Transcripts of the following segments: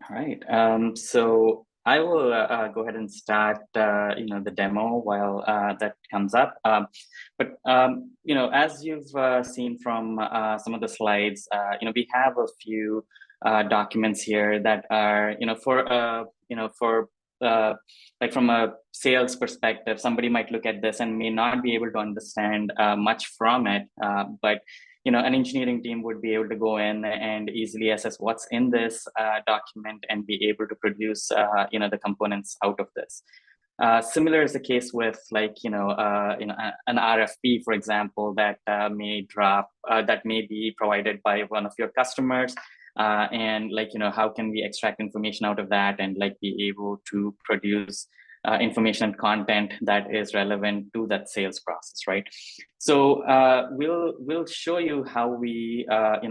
All right. So I will go ahead and start, the demo while that comes up. But as you've seen from some of the slides, we have a few documents here that are, for uh, like from a sales perspective, somebody might look at this and may not be able to understand much from it, but an engineering team would be able to go in and easily assess what's in this document and be able to produce, the components out of this. Similar is the case with an RFP, for example, that that may be provided by one of your customers. And how can we extract information out of that and be able to produce information and content that is relevant to that sales process, right? So we'll show you how we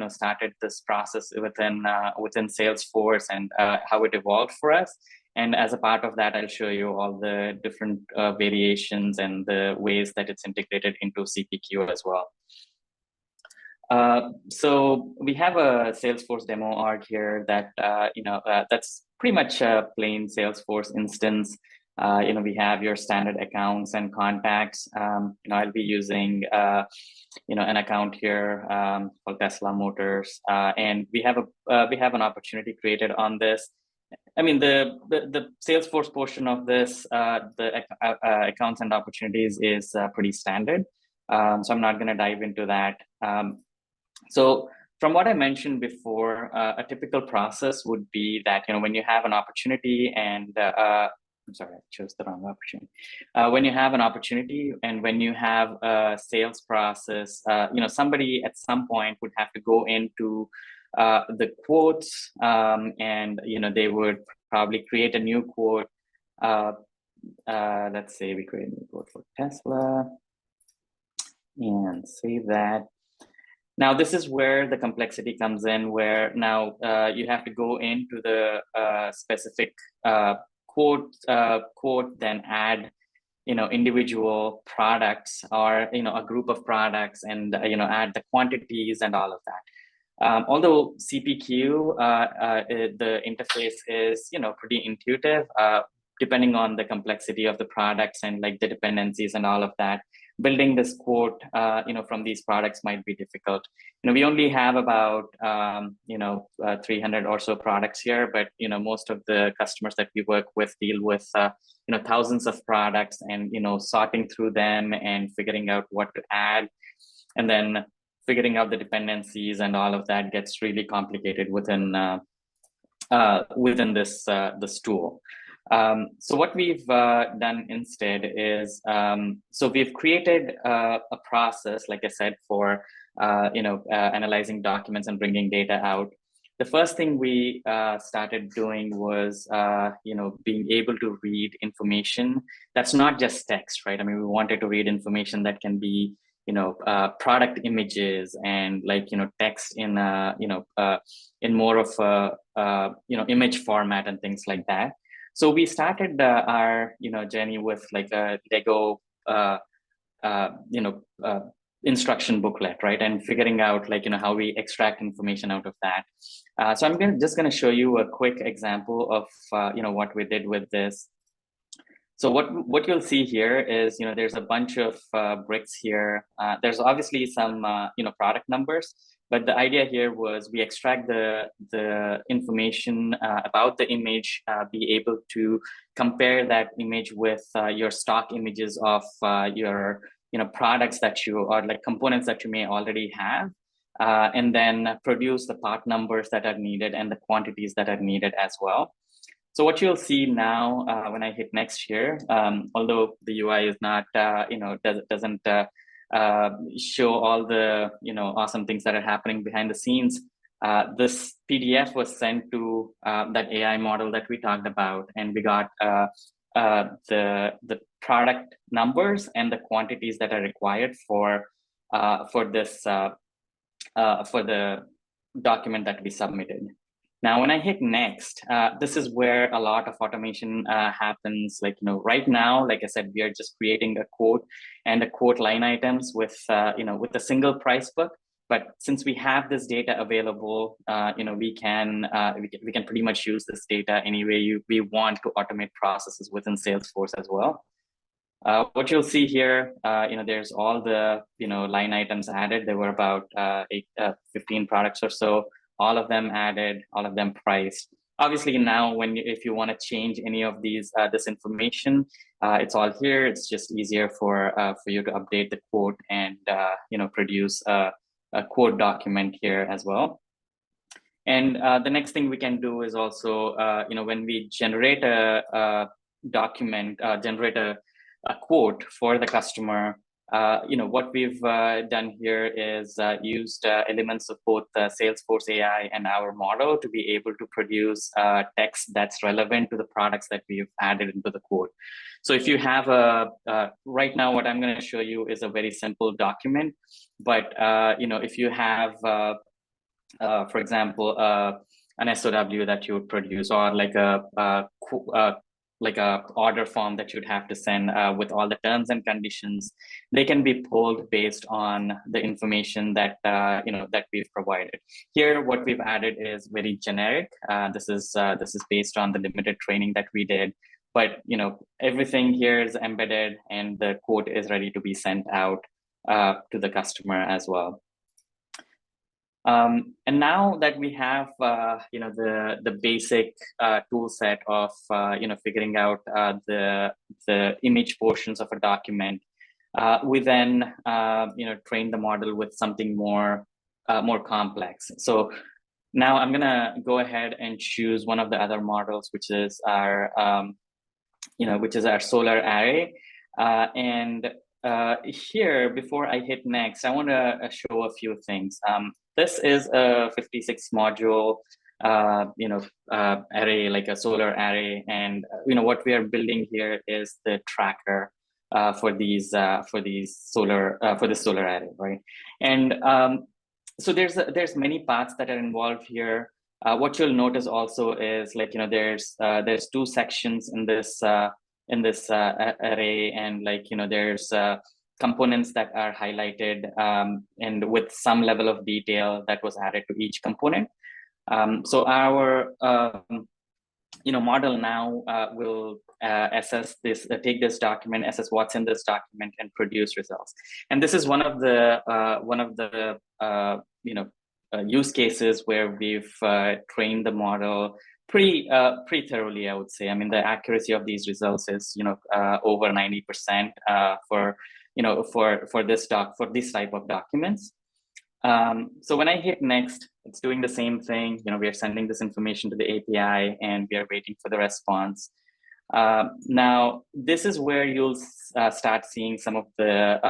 started this process within Salesforce and how it evolved for us. And as a part of that, I'll show you all the different variations and the ways that it's integrated into CPQ as well. So we have a Salesforce demo org here that that's pretty much a plain Salesforce instance. We have your standard accounts and contacts. I'll be using an account here called Tesla Motors, and we have an opportunity created on this. I mean, the Salesforce portion of this, the accounts and opportunities is pretty standard. So I'm not going to dive into that. So from what I mentioned before, a typical process would be that, when you have an opportunity and, I'm sorry, I chose the wrong opportunity. When you have an opportunity and when you have a sales process, somebody at some point would have to go into the quotes, and they would probably create a new quote. Let's say we create a new quote for Tesla and save that. Now this is where the complexity comes in, where now you have to go into the specific quote, then add individual products or a group of products, and add the quantities and all of that. Although CPQ, the interface is pretty intuitive, depending on the complexity of the products and the dependencies and all of that. Building this quote, from these products might be difficult. We only have about 300 or so products here, but most of the customers that we work with deal with thousands of products, and sorting through them and figuring out what to add, and then figuring out the dependencies and all of that gets really complicated within this tool. So what we've done instead is, so we've created a process, like I said, for analyzing documents and bringing data out. The first thing we started doing was being able to read information that's not just text, right? I mean, we wanted to read information that can be product images and text in in more of a image format and things like that. So we started our journey with a Lego instruction booklet, right? And figuring out how we extract information out of that. So I'm just going to show you a quick example of what we did with this. So what you'll see here is there's a bunch of bricks here. There's obviously some product numbers. But the idea here was we extract the information about the image, be able to compare that image with your stock images of your products that you, or components that you may already have, and then produce the part numbers that are needed and the quantities that are needed as well. So what you'll see now when I hit next here, although the UI is not doesn't show all the awesome things that are happening behind the scenes. This PDF was sent to that AI model that we talked about, and we got the product numbers and the quantities that are required for this for the document that we submitted. Now, when I hit next, this is where a lot of automation happens. Right now, like I said, we are just creating a quote and a quote line items with with a single price book. But since we have this data available, we can pretty much use this data any way we want to automate processes within Salesforce as well. What you'll see here, there's all the line items added. There were about 15 products or so, all of them added, all of them priced. Obviously now if you want to change any of this information, it's all here. It's just easier for you to update the quote and produce a quote document here as well. And the next thing we can do is also when we generate a document, generate a quote for the customer, what we've done here is used elements of both Salesforce AI and our model to be able to produce text that's relevant to the products that we've added into the quote. So if you have right now, what I'm going to show you is a very simple document, but if you have, for example, an SOW that you would produce, or like a order form that you'd have to send with all the terms and conditions, they can be pulled based on the information that that we've provided. Here, what we've added is very generic. This is based on the limited training that we did, but everything here is embedded, and the quote is ready to be sent out to the customer as well. And now that we have the basic tool set of figuring out the image portions of a document, we then train the model with something more complex. So now I'm gonna go ahead and choose one of the other models, which is our Solar Array, and here, before I hit next, I want to show a few things. This is a 56 module, array, like a solar array, and what we are building here is the tracker for this solar array, right? And so there's many parts that are involved here. What you'll notice also is there's two sections in this array, and there's components that are highlighted and with some level of detail that was added to each component. So our model now will assess this, take this document, assess what's in this document, and produce results. And this is one of the use cases where we've trained the model pretty thoroughly, I would say. I mean, the accuracy of these results is over 90% for this type of documents. So when I hit next, it's doing the same thing. We are sending this information to the API, and we are waiting for the response. Now, this is where you'll start seeing some of the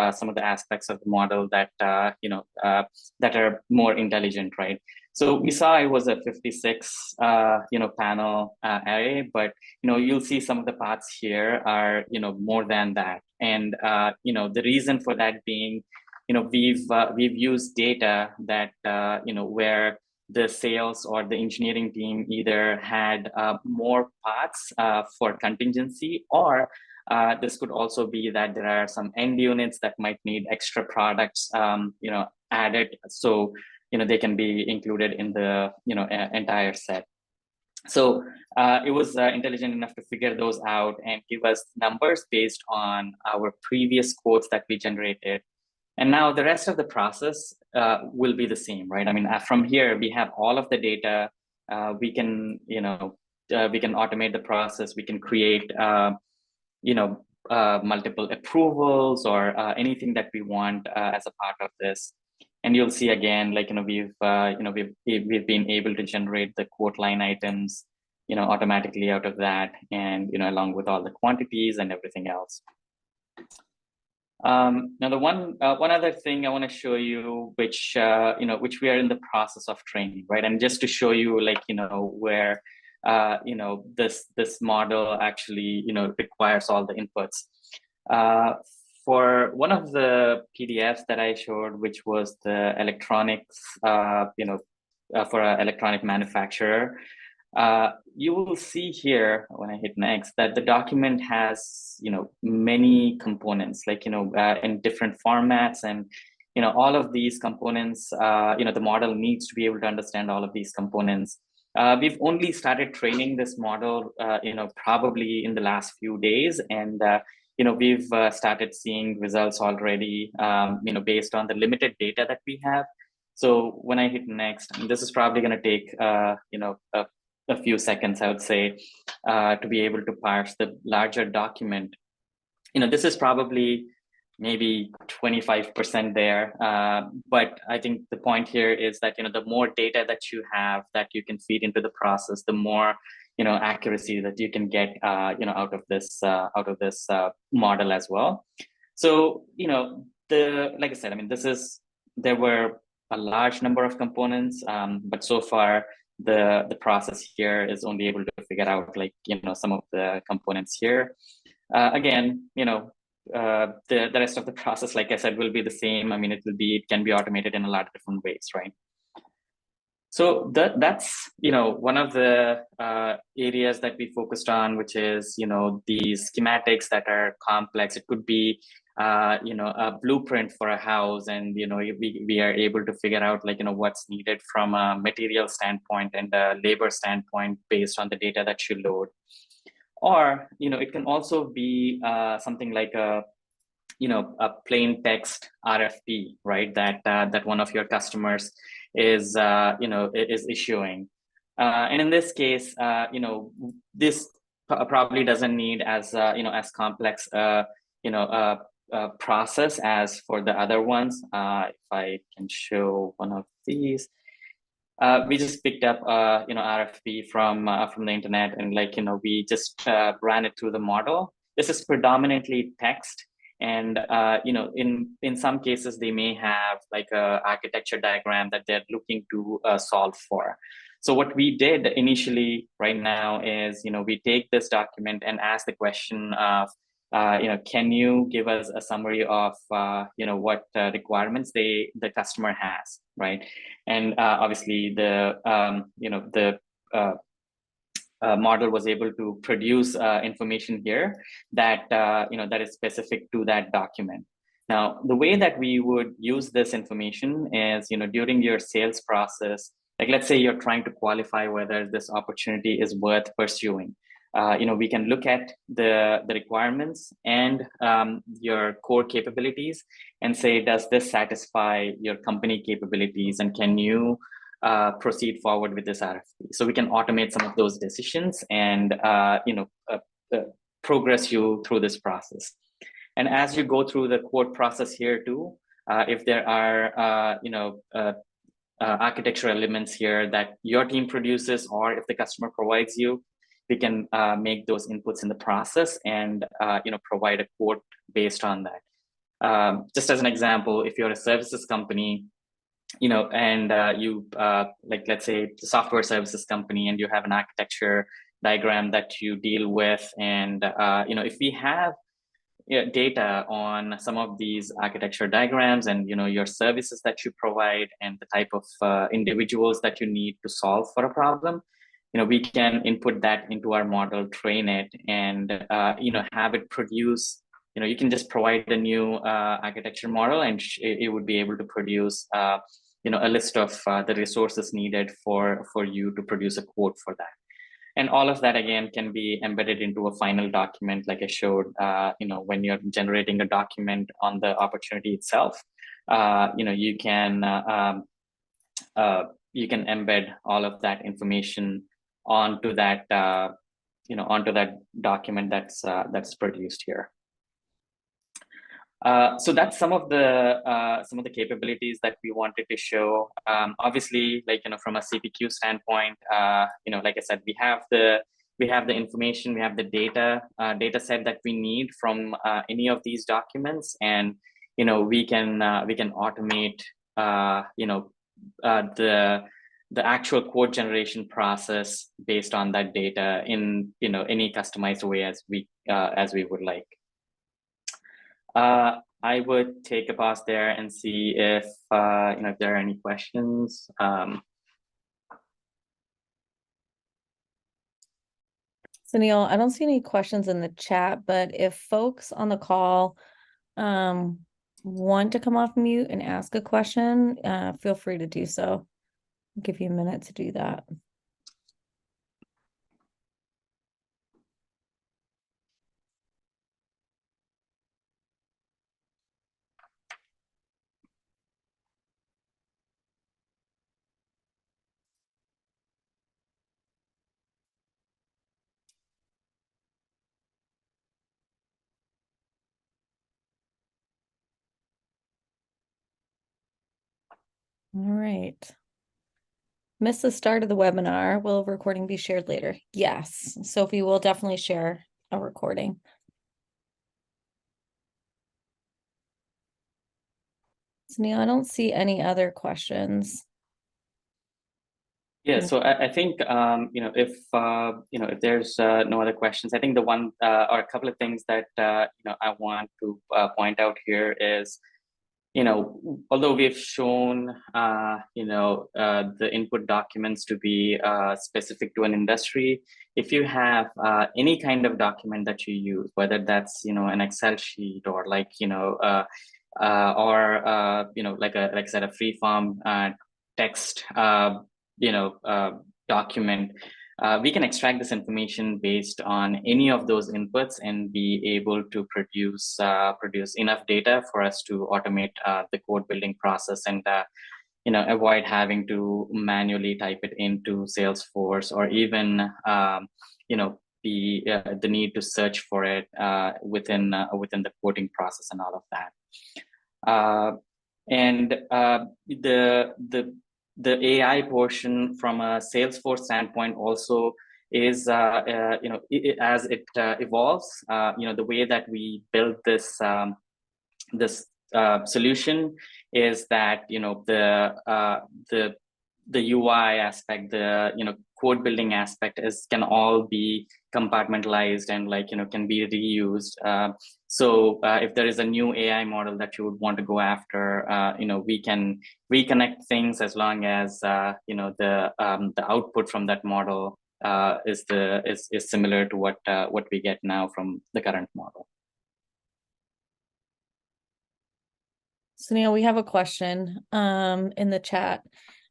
aspects of the model that that are more intelligent, right? So we saw it was a 56 panel array, but you'll see some of the parts here are more than that, and the reason for that being we've used data that where the sales or the engineering team either had more parts for contingency, or this could also be that there are some end units that might need extra products added, so they can be included in the entire set. So it was intelligent enough to figure those out and give us numbers based on our previous quotes that we generated. And now the rest of the process will be the same, right? I mean, from here we have all of the data. We can automate the process. We can create multiple approvals or anything that we want as a part of this. And you'll see again, we've been able to generate the quote line items, automatically out of that, and along with all the quantities and everything else. Now, the one other thing I want to show you, which we are in the process of training, right? And just to show you, where this model actually requires all the inputs. For one of the PDFs that I showed, which was the electronics, for an electronic manufacturer, you will see here when I hit next that the document has many components, in different formats, and all of these components, the model needs to be able to understand all of these components. We've only started training this model, probably in the last few days, and we've started seeing results already, based on the limited data that we have. So when I hit next, and this is probably going to take, a few seconds, I would say, to be able to parse the larger document. This is probably maybe 25% there. But I think the point here is that, the more data that you have that you can feed into the process, the more, accuracy that you can get, out of this model as well. So, like I said, I mean, there were a large number of components, but so far the process here is only able to figure out, like, some of the components here. Again, the rest of the process, like I said, will be the same. I mean, it can be automated in a lot of different ways, right? So that's one of the areas that we focused on, which is these schematics that are complex. It could be a blueprint for a house, and we are able to figure out, like, what's needed from a material standpoint and a labor standpoint based on the data that you load. Or it can also be something like a plain text RFP, right? That one of your customers is is issuing, and in this case, this probably doesn't need as as complex process as for the other ones. If I can show one of these. We just picked up RFP from the internet, and we just ran it through the model. This is predominantly text, and in some cases they may have like a architecture diagram that they're looking to solve for. So what we did initially right now is we take this document and ask the question of can you give us a summary of what requirements the customer has, right? And obviously the model was able to produce information here that that is specific to that document. Now, the way that we would use this information is during your sales process, like let's say you're trying to qualify whether this opportunity is worth pursuing. We can look at the requirements and your core capabilities and say, does this satisfy your company capabilities, and can you proceed forward with this RFP? So we can automate some of those decisions and progress you through this process. And as you go through the quote process here too, if there are architectural elements here that your team produces, or if the customer provides you, we can make those inputs in the process and provide a quote based on that. Just as an example, if you're a services company, and you like let's say the software services company, and you have an architecture diagram that you deal with, and if we have data on some of these architecture diagrams and your services that you provide and the type of individuals that you need to solve for a problem, we can input that into our model, train it, and have it produce. You can just provide a new architecture model, and it would be able to produce a list of the resources needed for you to produce a quote for that. And all of that again can be embedded into a final document, like I showed. When you're generating a document on the opportunity itself, you can embed all of that information onto that document that's produced here. So that's some of the capabilities that we wanted to show. Obviously, from a CPQ standpoint, like I said, we have the information, we have the data set that we need from any of these documents, and we can automate the actual quote generation process based on that data in any customized way as we would like. I would take a pause there and see if if there are any questions. Sunil, I don't see any questions in the chat, but if folks on the call want to come off mute and ask a question, feel free to do so. I'll give you a minute to do that. All right. Missed the start of the webinar. Will recording be shared later? Yes. Sophie will definitely share a recording. Sunil, I don't see any other questions. Yeah, so I think if there's no other questions, I think the one or a couple of things that I want to point out here is, although we've shown the input documents to be specific to an industry, if you have any kind of document that you use, whether that's an Excel sheet or like like I said, a free form text document, we can extract this information based on any of those inputs and be able to produce enough data for us to automate the code building process and avoid having to manually type it into Salesforce, or even the need to search for it within the quoting process and all of that. The AI portion from a Salesforce standpoint also is as it evolves, the way that we build this solution is that the UI aspect, the code building aspect can all be compartmentalized and can be reused. So if there is a new AI model that you would want to go after, we can reconnect things as long as the output from that model is similar to what we get now from the current model. Sunil, we have a question in the chat.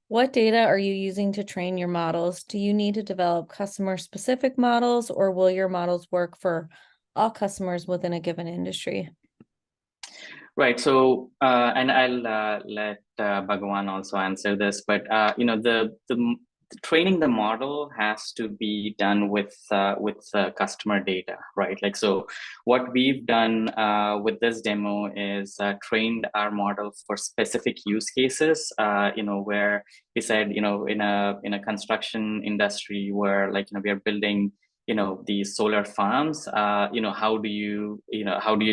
What data are you using to train your models? Do you need to develop customer-specific models, or will your models work for all customers within a given industry? Right. So, and I'll let Bhagawan also answer this, but the training the model has to be done with customer data, right? Like, so what we've done with this demo is trained our model for specific use cases, where we said, in a construction industry where we are building these solar farms, how do you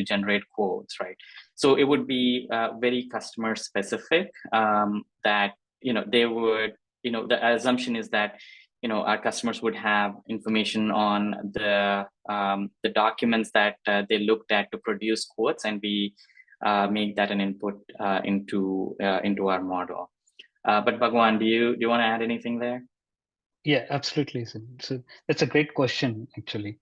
generate quotes, right? So it would be very customer specific, that they would, the assumption is that our customers would have information on the documents that they looked at to produce quotes, and we make that an input into our model. But Bhagwan, do you want to add anything there? Yeah, absolutely. So that's a great question, actually.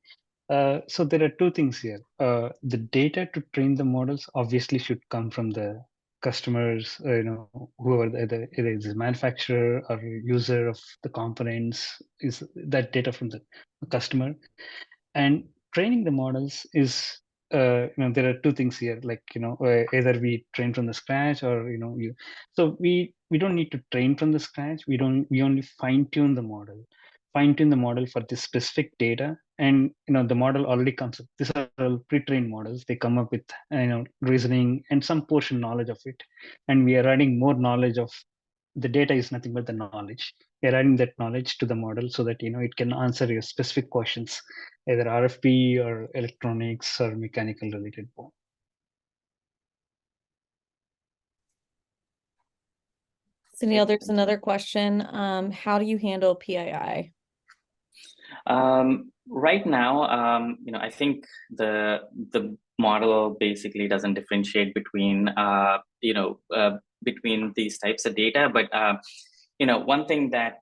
So there are two things here. The data to train the models obviously should come from the customers, whoever either is the manufacturer or user of the components, is that data from the customer. And training the models is, there are two things here, like, either we train from the scratch or, so we don't need to train from the scratch. We only fine tune the model for this specific data. And, the model already comes up. These are all pre-trained models. They come up with, reasoning and some portion knowledge of it. And we are adding more knowledge of the data is nothing but the knowledge. We're adding that knowledge to the model so that, it can answer your specific questions, either RFP or electronics or mechanical related. Sunil, there's another question. How do you handle PII? Right now, I think the model basically doesn't differentiate between between these types of data. But one thing that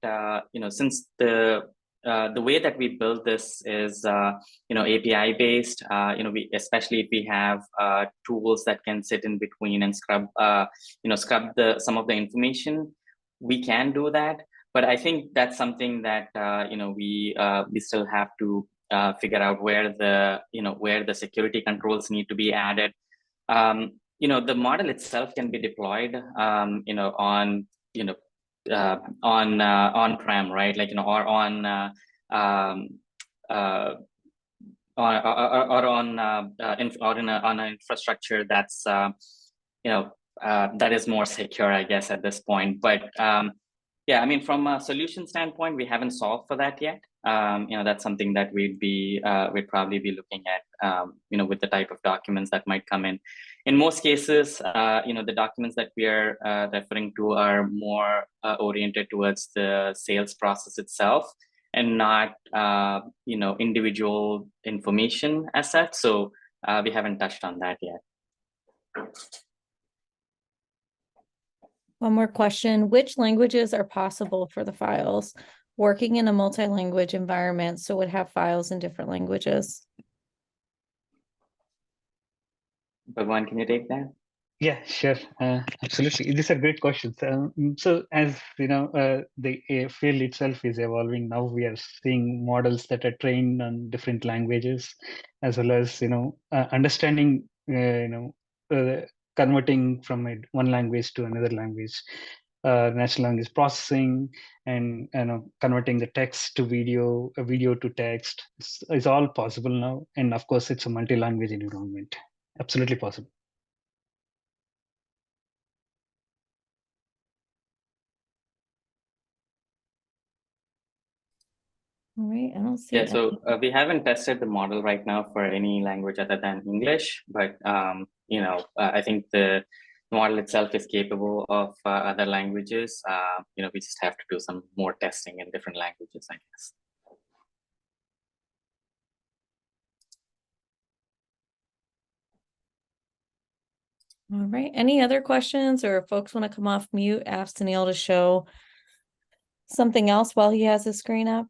since the the way that we build this is, API based. We, especially if we have tools that can sit in between and scrub some of the information, we can do that. But I think that's something that we still have to figure out where the security controls need to be added. The model itself can be deployed, on-prem, right? Or on on an infrastructure that's that is more secure, I guess, at this point. But yeah, I mean, from a solution standpoint, we haven't solved for that yet. That's something that we'd probably be looking at, with the type of documents that might come in. In most cases, the documents that we are referring to are more oriented towards the sales process itself, and not, individual information as such. So we haven't touched on that yet. One more question. Which languages are possible for the files? Working in a multi-language environment, so would have files in different languages. Bhagwan, can you take that? Yeah, sure. Absolutely. These are great questions. So as you know, the field itself is evolving. Now we are seeing models that are trained on different languages, as well as, understanding, converting from one language to another language, natural language processing, and converting the text to video, video to text is all possible now. And of course, it's a multi-language environment. Absolutely possible. All right, I don't see. Yeah, so we haven't tested the model right now for any language other than English, but I think the model itself is capable of other languages. We just have to do some more testing in different languages, I guess. All right, any other questions, or if folks want to come off mute, ask Sunil to show something else while he has his screen up.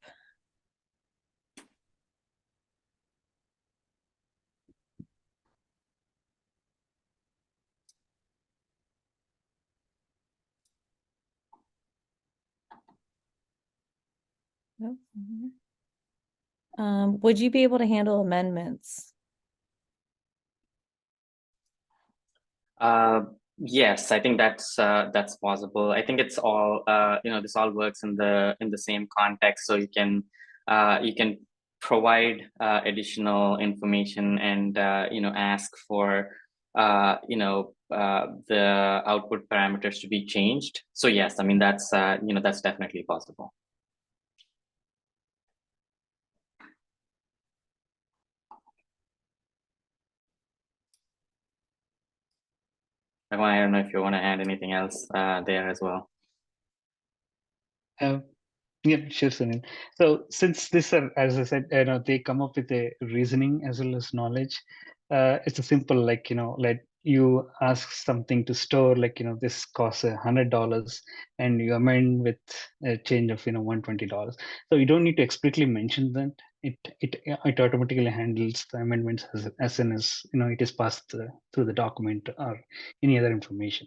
Nope. Would you be able to handle amendments? Yes, I think that's possible. I think it's all this all works in the same context, so you can provide additional information and ask for the output parameters to be changed. So yes, I mean that's that's definitely possible. I don't know if you want to add anything else there as well. Yeah, sure, Sunil. So since this are, as I said, they come up with a reasoning as well as knowledge. It's a simple, like you ask something to store, like this costs $100, and you amend with a change of $120. So you don't need to explicitly mention that. It automatically handles the amendments as soon as it is passed through the document or any other information.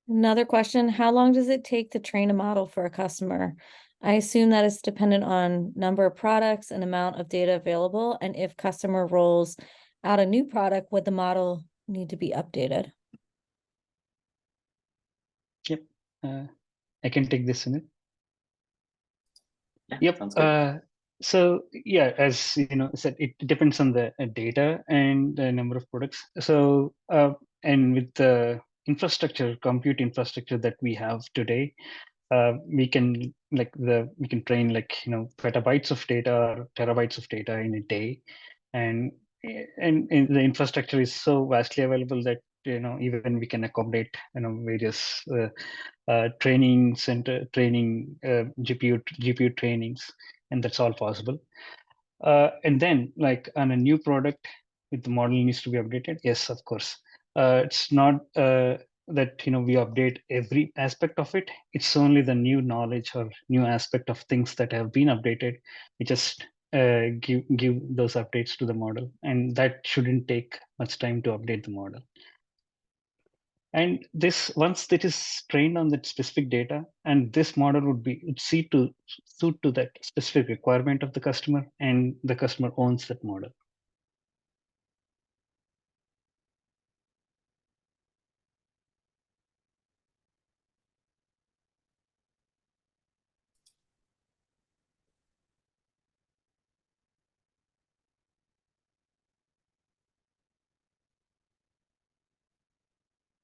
Another question, how long does it take to train a model for a customer? I assume that is dependent on number of products and amount of data available. And if customer rolls out a new product, would the model need to be updated? Yep. I can take this, Sunil. Yeah, Yep. sounds good. So yeah, as you know, said, it depends on the data and the number of products. So and with the compute infrastructure that we have today, we can train petabytes of data or terabytes of data in a day, and the infrastructure is so vastly available that even we can accommodate various training GPU trainings, and that's all possible. And then, like on a new product, if the model needs to be updated, yes, of course. It's not that we update every aspect of it. It's only the new knowledge or new aspect of things that have been updated. We just give those updates to the model, and that shouldn't take much time to update the model. And this, once it is trained on that specific data, and this model would suit to that specific requirement of the customer, and the customer owns that model.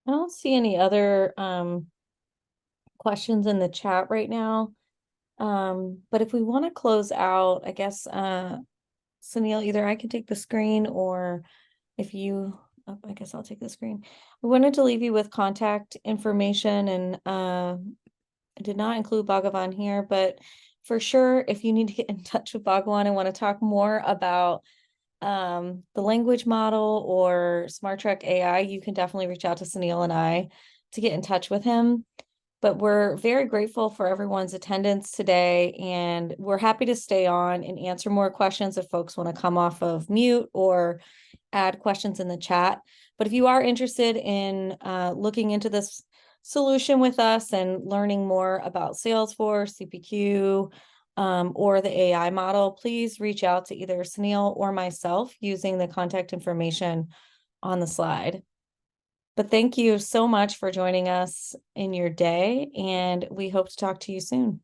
I don't see any other questions in the chat right now. But if we want to close out, I guess Sunil, either I can take the screen, or if you, I guess I'll take the screen. We wanted to leave you with contact information, and I did not include Bhagavan here, but for sure, if you need to get in touch with Bhagavan and want to talk more about the language model or SmartTrack AI, you can definitely reach out to Sunil and I to get in touch with him. But we're very grateful for everyone's attendance today, and we're happy to stay on and answer more questions if folks want to come off of mute or add questions in the chat. But if you are interested in looking into this solution with us and learning more about Salesforce, CPQ, or the AI model, please reach out to either Sunil or myself using the contact information on the slide. But thank you so much for joining us in your day, and we hope to talk to you soon.